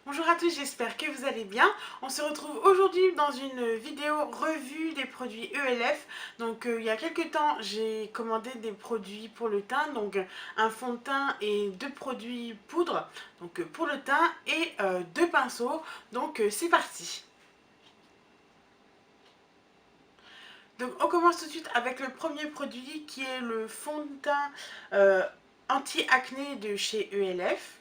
Bonjour à tous, j'espère que vous allez bien. On se retrouve aujourd'hui dans une vidéo revue des produits ELF. Donc il y a quelques temps, j'ai commandé des produits pour le teint, donc un fond de teint et deux produits poudre, donc pour le teint et deux pinceaux. Donc c'est parti. Donc on commence tout de suite avec le premier produit qui est le fond de teint anti-acné de chez ELF.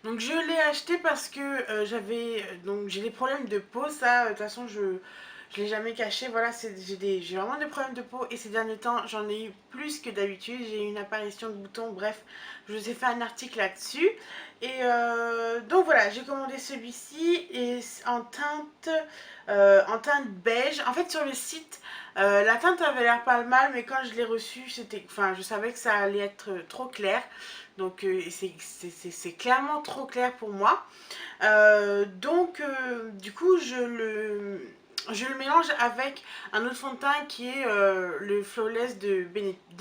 Donc je l'ai acheté parce que j'ai des problèmes de peau, ça de toute façon je l'ai jamais caché. Voilà, j'ai vraiment des problèmes de peau et ces derniers temps j'en ai eu plus que d'habitude. J'ai eu une apparition de boutons, bref, je vous ai fait un article là-dessus. Et donc voilà, j'ai commandé celui-ci et en teinte beige. En fait sur le site la teinte avait l'air pas mal, mais quand je l'ai reçu, je savais que ça allait être trop clair. Donc c'est clairement trop clair pour moi. Du coup, je le mélange avec un autre fond de teint qui est le Flawless de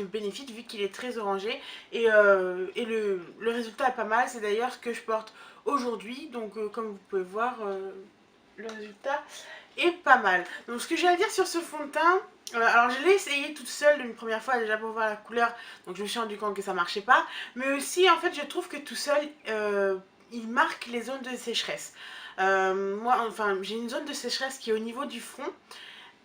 Benefit, vu qu'il est très orangé. Et le résultat est pas mal. C'est d'ailleurs ce que je porte aujourd'hui. Donc comme vous pouvez voir, le résultat est pas mal. Donc ce que j'ai à dire sur ce fond de teint, alors je l'ai essayé toute seule une première fois déjà pour voir la couleur, donc je me suis rendu compte que ça marchait pas. Mais aussi en fait je trouve que tout seul il marque les zones de sécheresse. J'ai une zone de sécheresse qui est au niveau du front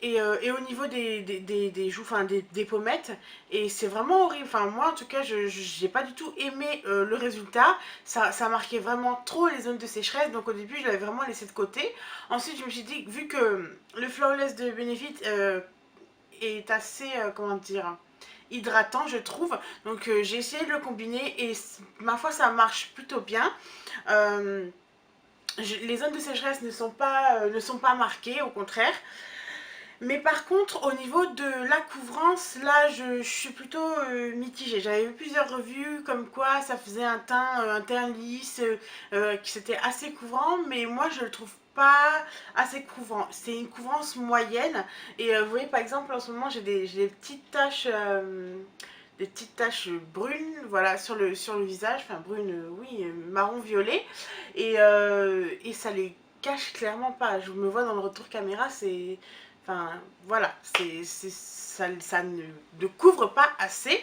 et au niveau des joues, des pommettes. Et c'est vraiment horrible. Enfin, moi, en tout cas, je n'ai pas du tout aimé le résultat. Ça marquait vraiment trop les zones de sécheresse. Donc, au début, je l'avais vraiment laissé de côté. Ensuite, je me suis dit, vu que le Flawless de Benefit est assez, comment dire, hydratant, je trouve. Donc, j'ai essayé de le combiner et ma foi, ça marche plutôt bien. Euh, les zones de sécheresse ne sont pas marquées, au contraire. Mais par contre, au niveau de la couvrance, là, je suis plutôt mitigée. J'avais vu plusieurs revues comme quoi ça faisait un teint lisse, qui c'était assez couvrant, mais moi, je le trouve pas assez couvrant. C'est une couvrance moyenne. Et vous voyez, par exemple, en ce moment, j'ai des petites taches brunes, voilà, sur le visage, enfin brunes, oui, marron-violet. Et ça les cache clairement pas. Je me vois dans le retour caméra, c'est... Enfin, voilà, ça ne couvre pas assez,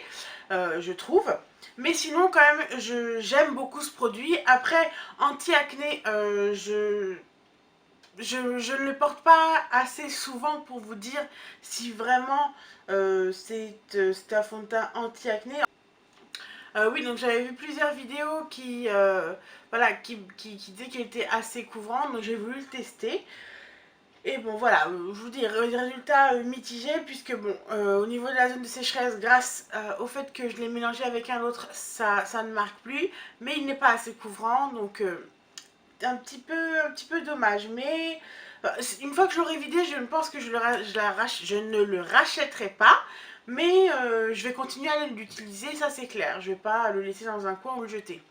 je trouve. Mais sinon, quand même, j'aime beaucoup ce produit. Après, anti-acné, je ne le porte pas assez souvent pour vous dire si vraiment c'est un fond de teint anti-acné. Oui, donc j'avais vu plusieurs vidéos voilà, qui disaient qu'il était assez couvrant, donc j'ai voulu le tester. Et bon voilà, je vous dis, résultat mitigé, puisque bon, au niveau de la zone de sécheresse, grâce au fait que je l'ai mélangé avec un autre, ça ne marque plus, mais il n'est pas assez couvrant, donc un petit peu dommage. Mais une fois que je l'aurai vidé, je ne pense que je ne le rachèterai pas, mais je vais continuer à l'utiliser, ça c'est clair. Je ne vais pas le laisser dans un coin ou le jeter.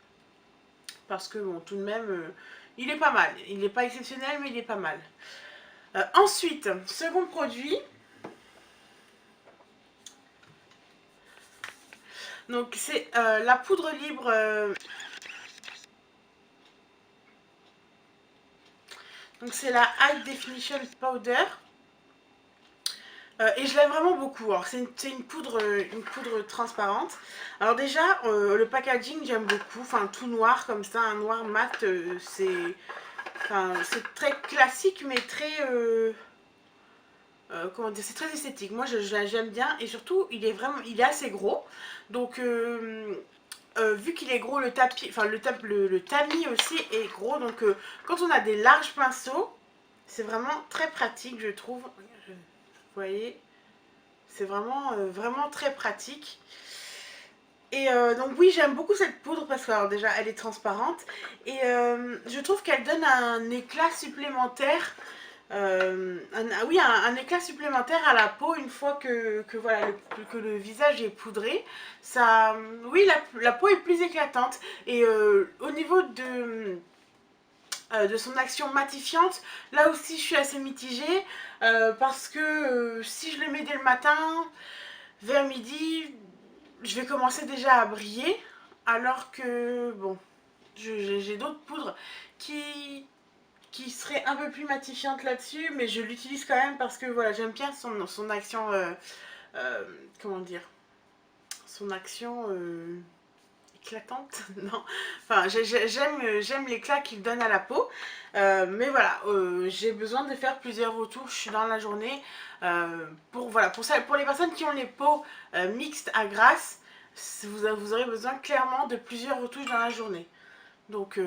Parce que bon, tout de même, il est pas mal. Il n'est pas exceptionnel, mais il est pas mal. Ensuite, second produit. Donc c'est la poudre libre. Donc c'est la High Definition Powder. Et je l'aime vraiment beaucoup. Alors c'est une poudre transparente. Alors déjà, le packaging j'aime beaucoup. Enfin tout noir comme ça, un noir mat. C'est très classique mais très... comment dire, c'est très esthétique. Moi, j'aime bien et surtout, il est assez gros. Donc, vu qu'il est gros, le tapis, enfin le tamis aussi est gros. Donc, quand on a des larges pinceaux, c'est vraiment très pratique, je trouve. Vous voyez, c'est vraiment très pratique. Et donc oui, j'aime beaucoup cette poudre parce que alors, déjà, elle est transparente et je trouve qu'elle donne un éclat supplémentaire. Oui, un éclat supplémentaire à la peau une fois voilà, que le visage est poudré. Ça, oui, la peau est plus éclatante. Et au niveau de son action matifiante, là aussi je suis assez mitigée parce que si je le mets dès le matin, vers midi, je vais commencer déjà à briller. alors que, bon, j'ai d'autres poudres qui, qui seraient un peu plus matifiantes là-dessus, mais je l'utilise quand même parce que voilà, j'aime bien son action, euh, comment dire, son action éclatante, non, enfin j'aime l'éclat qu'il donne à la peau, mais voilà, j'ai besoin de faire plusieurs retouches dans la journée, pour voilà, pour ça, pour les personnes qui ont les peaux mixtes à grasse, vous aurez besoin clairement de plusieurs retouches dans la journée. Donc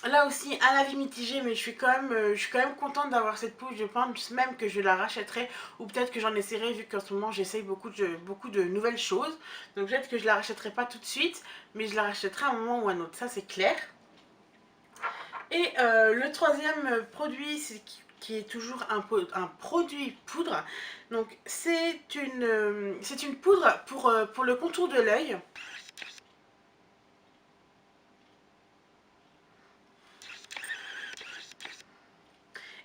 là aussi, un avis mitigé, mais je suis quand même contente d'avoir cette peau. Je pense même que je la rachèterai, ou peut-être que j'en essaierai, vu qu'en ce moment j'essaye beaucoup de nouvelles choses. Donc peut-être que je la rachèterai pas tout de suite, mais je la rachèterai à un moment ou à un autre, ça c'est clair. Et le troisième produit, qui est toujours un produit poudre. Donc c'est une poudre pour le contour de l'œil.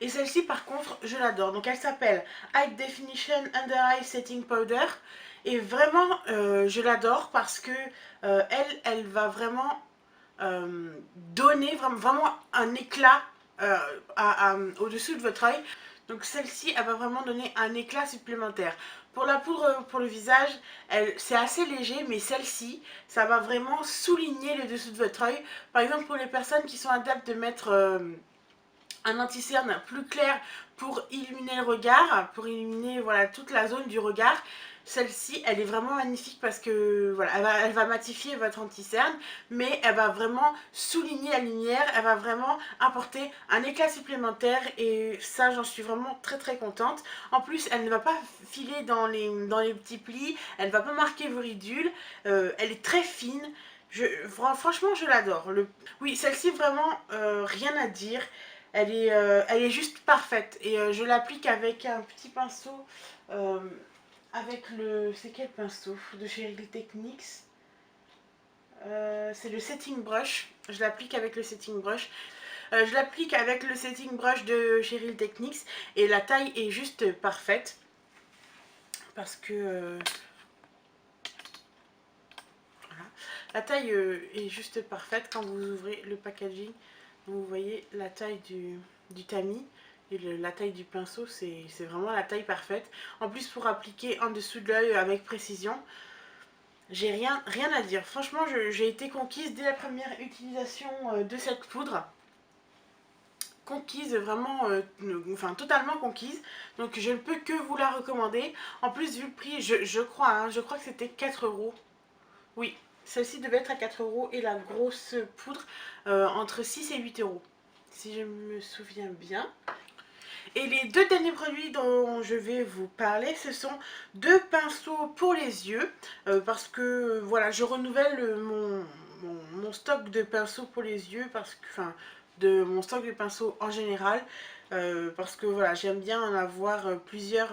Et celle-ci, par contre, je l'adore. Donc, elle s'appelle High Definition Under Eye Setting Powder. Et vraiment, je l'adore parce que elle va vraiment donner vraiment un éclat au-dessus de votre œil. Donc, celle-ci, elle va vraiment donner un éclat supplémentaire. Pour la poudre pour le visage, c'est assez léger, mais celle-ci, ça va vraiment souligner le dessous de votre œil. Par exemple, pour les personnes qui sont adeptes de mettre un anti-cerne plus clair pour illuminer le regard, pour illuminer voilà, toute la zone du regard. Celle-ci, elle est vraiment magnifique parce que voilà, elle va matifier votre anti-cerne, mais elle va vraiment souligner la lumière, elle va vraiment apporter un éclat supplémentaire et ça, j'en suis vraiment très très contente. En plus, elle ne va pas filer dans les petits plis, elle ne va pas marquer vos ridules, elle est très fine. Franchement, je l'adore. Oui, celle-ci, vraiment, rien à dire. Elle est juste parfaite. Et je l'applique avec un petit pinceau. euh, avec le. C'est quel pinceau de chez Real Techniques? C'est le setting brush. Je l'applique avec le setting brush. Je l'applique avec le setting brush de chez Real Techniques. Et la taille est juste parfaite. Parce que. Voilà. La taille est juste parfaite quand vous ouvrez le packaging. Vous voyez la taille du tamis et la taille du pinceau, c'est vraiment la taille parfaite. En plus, pour appliquer en dessous de l'œil avec précision, j'ai rien à dire. Franchement, j'ai été conquise dès la première utilisation de cette poudre. Conquise, vraiment, enfin totalement conquise. Donc je ne peux que vous la recommander. En plus, vu le prix, je crois que c'était 4 euros. Oui, celle-ci devait être à 4 euros et la grosse poudre entre 6 et 8 euros, si je me souviens bien. Et les deux derniers produits dont je vais vous parler, ce sont deux pinceaux pour les yeux. Parce que voilà, je renouvelle mon stock de pinceaux pour les yeux, parce que, enfin, de mon stock de pinceaux en général. Parce que voilà, j'aime bien en avoir plusieurs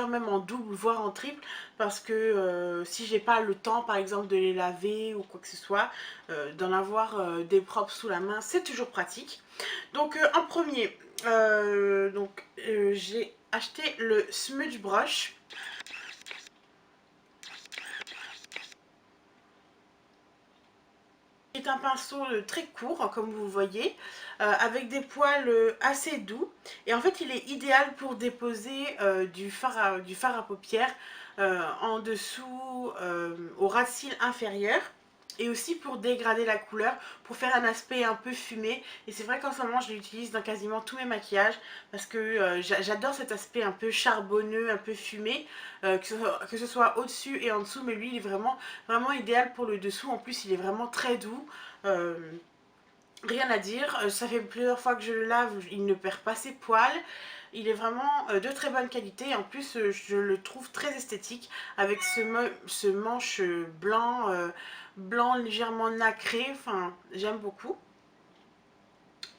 même en double, voire en triple. Parce que si j'ai pas le temps, par exemple, de les laver ou quoi que ce soit, d'en avoir des propres sous la main, c'est toujours pratique. Donc en premier, j'ai acheté le Smudge Brush. C'est un pinceau très court, comme vous voyez, avec des poils assez doux. Et en fait, il est idéal pour déposer du fard à paupières en dessous, au ras de cils inférieur. Et aussi pour dégrader la couleur, pour faire un aspect un peu fumé. Et c'est vrai qu'en ce moment, je l'utilise dans quasiment tous mes maquillages. Parce que j'adore cet aspect un peu charbonneux, un peu fumé. Que ce soit au-dessus et en dessous. Mais lui, il est vraiment idéal pour le dessous. En plus, il est vraiment très doux. Euh, Rien à dire. Ça fait plusieurs fois que je le lave. Il ne perd pas ses poils. Il est vraiment de très bonne qualité. En plus, je le trouve très esthétique avec ce manche blanc, blanc légèrement nacré. Enfin, j'aime beaucoup.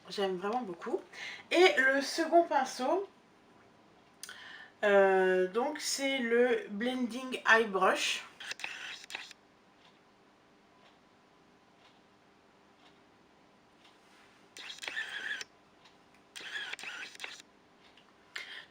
J'aime vraiment beaucoup. Et le second pinceau, donc c'est le Blending Eye Brush.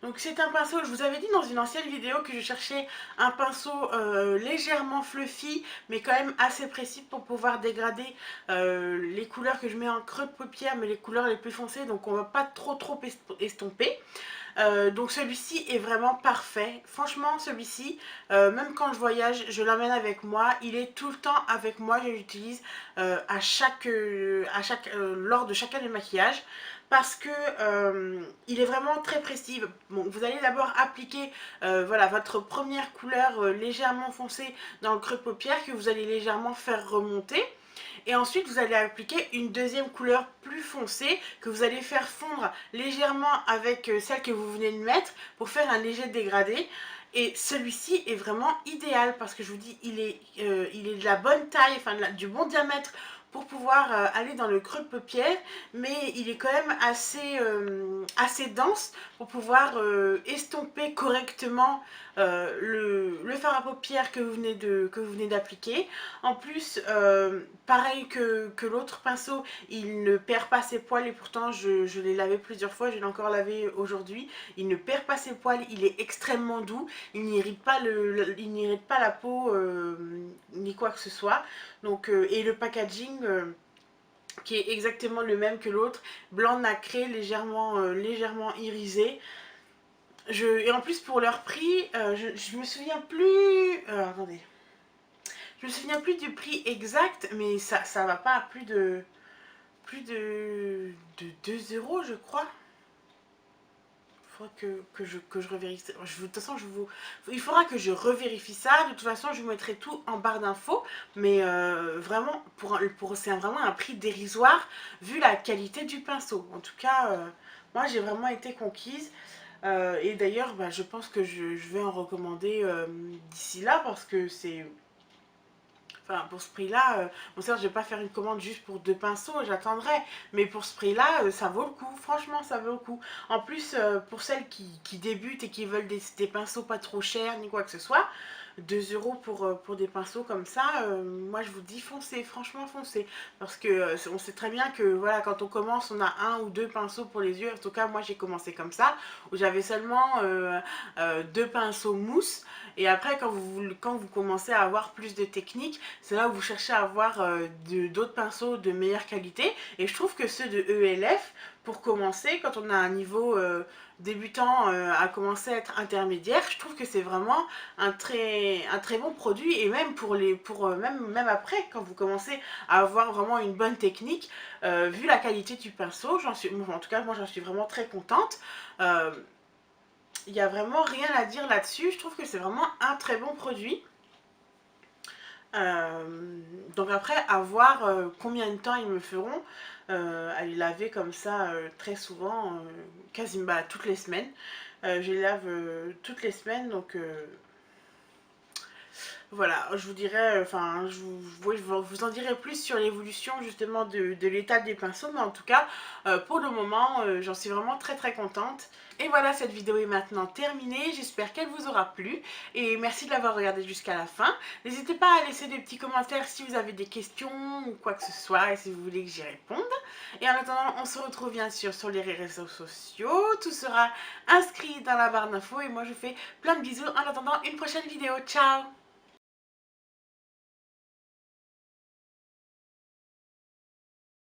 Donc c'est un pinceau, je vous avais dit dans une ancienne vidéo que je cherchais un pinceau légèrement fluffy mais quand même assez précis pour pouvoir dégrader les couleurs que je mets en creux de paupière, mais les couleurs les plus foncées, donc on va pas trop estomper. Donc celui-ci est vraiment parfait. Franchement, celui-ci, même quand je voyage, je l'emmène avec moi. Il est tout le temps avec moi. Je l'utilise lors de chacun des maquillages. Parce que il est vraiment très précis. Bon, vous allez d'abord appliquer voilà, votre première couleur légèrement foncée dans le creux de paupière que vous allez légèrement faire remonter. Et ensuite, vous allez appliquer une deuxième couleur plus foncée que vous allez faire fondre légèrement avec celle que vous venez de mettre pour faire un léger dégradé. Et celui-ci est vraiment idéal parce que je vous dis, il est de la bonne taille, enfin du bon diamètre pour pouvoir aller dans le creux de paupière, mais il est quand même assez dense pour pouvoir estomper correctement le fard à paupières que vous venez d'appliquer. En plus, pareil que l'autre pinceau, il ne perd pas ses poils et pourtant je l'ai lavé plusieurs fois, je l'ai encore lavé aujourd'hui. Il ne perd pas ses poils, il est extrêmement doux, il n'irrite pas, la peau ni quoi que ce soit. Donc, et le packaging qui est exactement le même que l'autre, blanc nacré, légèrement irisé. Et en plus pour leur prix, je me souviens plus... attendez. Je me souviens plus du prix exact, mais ça va pas à plus de 2 euros, je crois. Il faudra que je revérifie. De toute façon, il faudra que je revérifie ça. De toute façon, je vous mettrai tout en barre d'infos. Mais vraiment, c'est vraiment un prix dérisoire vu la qualité du pinceau. En tout cas, moi, j'ai vraiment été conquise. Et d'ailleurs, bah, je pense que je vais en recommander d'ici là parce que c'est... Enfin, pour ce prix-là, bon certes, je vais pas faire une commande juste pour 2 pinceaux, j'attendrai. Mais pour ce prix-là, ça vaut le coup. Franchement, ça vaut le coup. En plus, pour celles qui débutent et qui veulent des pinceaux pas trop chers ni quoi que ce soit, 2 euros pour des pinceaux comme ça, moi je vous dis foncez, franchement foncez. Parce que on sait très bien que voilà, quand on commence, on a 1 ou 2 pinceaux pour les yeux. En tout cas, moi j'ai commencé comme ça, où j'avais seulement 2 pinceaux mousse. Et après, quand vous commencez à avoir plus de technique, c'est là où vous cherchez à avoir d'autres pinceaux de meilleure qualité. Et je trouve que ceux de ELF, pour commencer, quand on a un niveau débutant à commencer à être intermédiaire, je trouve que c'est vraiment un très bon produit. Et même même après, quand vous commencez à avoir vraiment une bonne technique, vu la qualité du pinceau, en tout cas moi j'en suis vraiment très contente. Il n'y a vraiment rien à dire là-dessus. Je trouve que c'est vraiment un très bon produit. Donc après, à voir combien de temps ils me feront à les laver comme ça très souvent, quasiment bah, toutes les semaines. Je les lave toutes les semaines, donc voilà, je vous dirai, enfin, je vous en dirai plus sur l'évolution justement de l'état des pinceaux, mais en tout cas, pour le moment, j'en suis vraiment très contente. Et voilà, cette vidéo est maintenant terminée, j'espère qu'elle vous aura plu, et merci de l'avoir regardée jusqu'à la fin. N'hésitez pas à laisser des petits commentaires si vous avez des questions ou quoi que ce soit, et si vous voulez que j'y réponde. Et en attendant, on se retrouve bien sûr sur les réseaux sociaux, tout sera inscrit dans la barre d'infos, et moi je vous fais plein de bisous en attendant une prochaine vidéo. Ciao!